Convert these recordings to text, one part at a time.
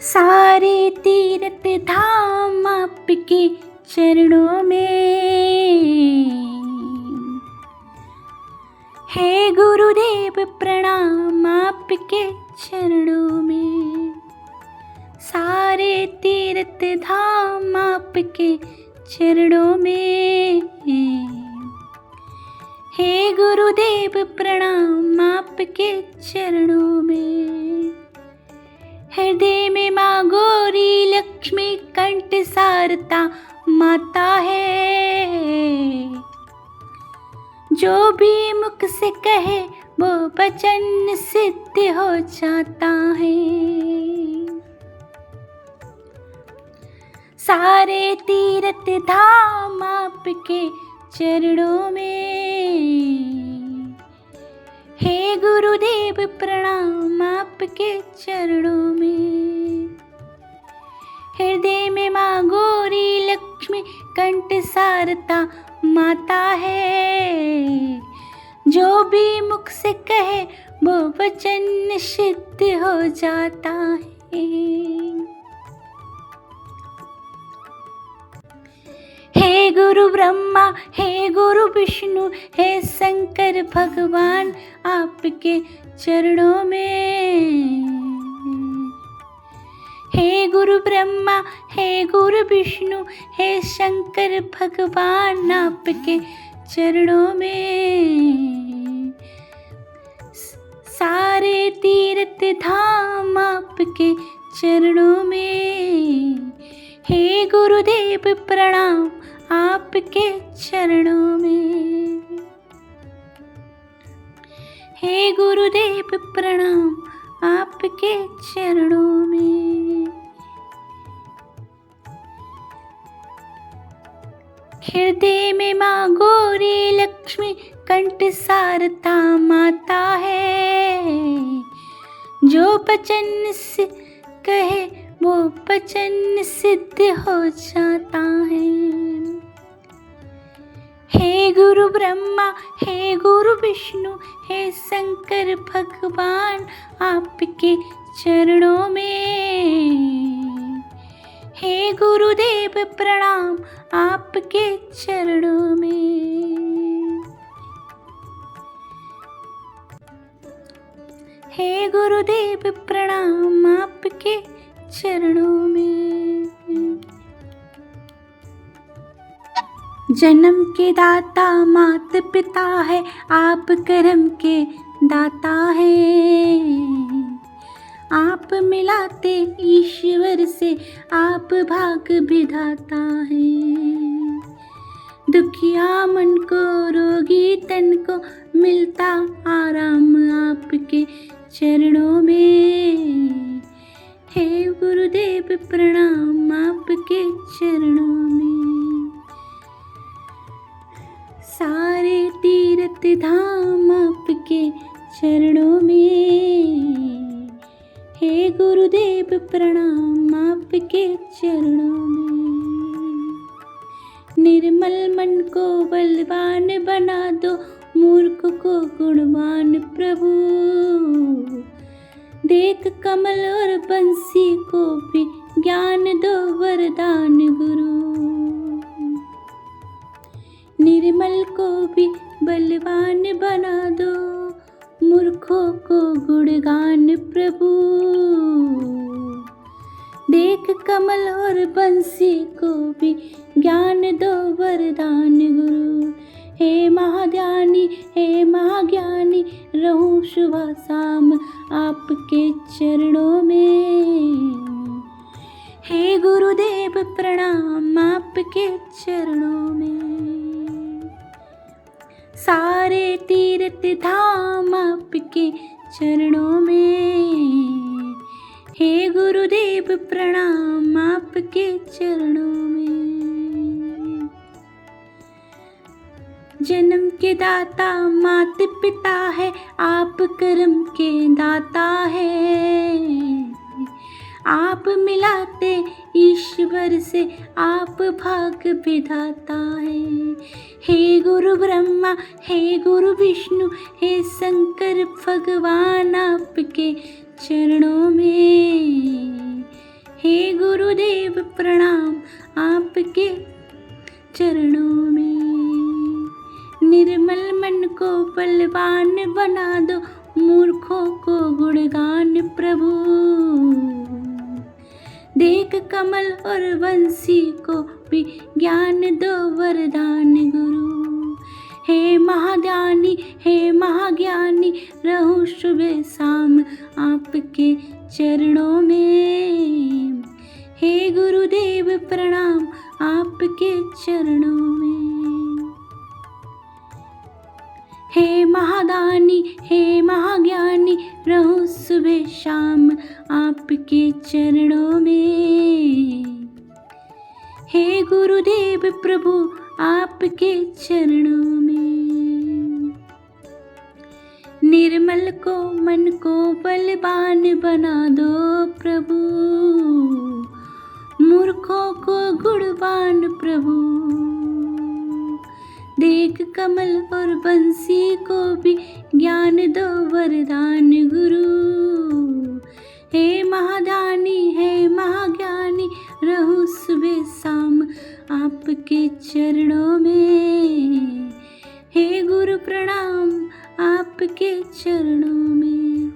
सारे तीर्थ धाम आपके चरणों में। हे गुरुदेव प्रणाम आपके चरणों में। सारे तीर्थ धाम आपके चरणों में। हे गुरुदेव प्रणाम आपके चरणों में। हृदय में माँ गौरी लक्ष्मी कंठ सारता माता है। जो भी मुख से कहे वो वचन सिद्ध हो जाता है। सारे तीर्थ धाम आपके चरणों में। हे गुरुदेव प्रणाम आपके चरणों में। हृदय में माँ गौरी लक्ष्मी कंठ सारता माता है। जो भी मुख से कहे वो वचन सिद्ध हो जाता है। हे गुरु ब्रह्मा, हे गुरु विष्णु, हे शंकर भगवान आपके चरणों में। हे गुरु ब्रह्मा, हे गुरु विष्णु, हे शंकर भगवान आपके चरणों में। सारे तीर्थ धाम आपके चरणों में। हे गुरुदेव प्रणाम आपके चरणों में। हे गुरुदेव प्रणाम आपके चरणों में। हृदय में माँ गौरी लक्ष्मी कंठ सारता माता है। जो वचन से कहे वो वचन सिद्ध हो जाता है। हे गुरु ब्रह्मा, हे गुरु विष्णु, हे शंकर भगवान आपके चरणों में। हे गुरुदेव प्रणाम आपके चरणों में। हे गुरुदेव प्रणाम आपके चरणों में। जन्म के दाता मात पिता है, आप कर्म के दाता है। आप मिलाते ईश्वर से, आप भाग विधाता है। दुखिया मन को, रोगी तन को मिलता आराम आपके चरणों में। हे गुरुदेव प्रणाम आपके चरणों में। सारे तीर्थ धाम आपके चरणों में। हे गुरुदेव प्रणाम आपके चरणों में। निर्मल मन को बलवान बना दो, मूर्ख को गुणवान प्रभु। देख कमल और बंसी को भी ज्ञान दो वरदान गुरु। निर्मल को भी बलवान बना दो, मूर्खों को गुणगान प्रभु। देख कमल और बंसी को भी ज्ञान दो वरदान गुरु। हे महाध्यानी, हे महाज्ञानी, रहूं सुबह शाम आपके चरणों में। हे गुरुदेव प्रणाम आपके चरणों में। सारे तीर्थ धाम आपके चरणों में। हे गुरुदेव प्रणाम आपके चरणों में। जन्म के दाता मात पिता है, आप कर्म के दाता है। आप मिलाते ईश्वर से, आप भाग विधाता है। हे गुरु ब्रह्मा, हे गुरु विष्णु, हे शंकर भगवान आपके चरणों में। आपके चरणों में। निर्मल मन को बलवान बना दो, मूर्खों को गुणगान प्रभु। देख कमल और बंसी को भी ज्ञान दो वरदान गुरु। हे महादानी हे महाज्ञानी, रहूं सुबह शाम आपके चरणों में। हे गुरुदेव प्रणाम आपके चरणों में। हे महादानी हे महाज्ञानी, रहूं सुबह शाम आपके चरणों में। हे गुरुदेव प्रभु आपके चरणों में। निर्मल को मन को बलवान बना दो प्रभु, मूर्खों को गुणवान प्रभु। देख कमल और बंसी को भी ज्ञान दो वरदान गुरु। हे महादानी हे महाज्ञानी, रहूं सुबह शाम आपके चरणों में। हे गुरु प्रणाम आपके चरणों में।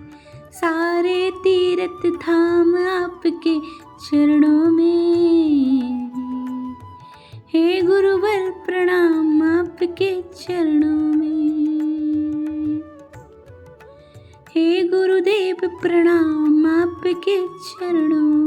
सारे तीर्थ धाम आपके चरणों में। हे गुरुवर प्रणाम आपके चरणों में। हे गुरुदेव प्रणाम आपके चरणों में।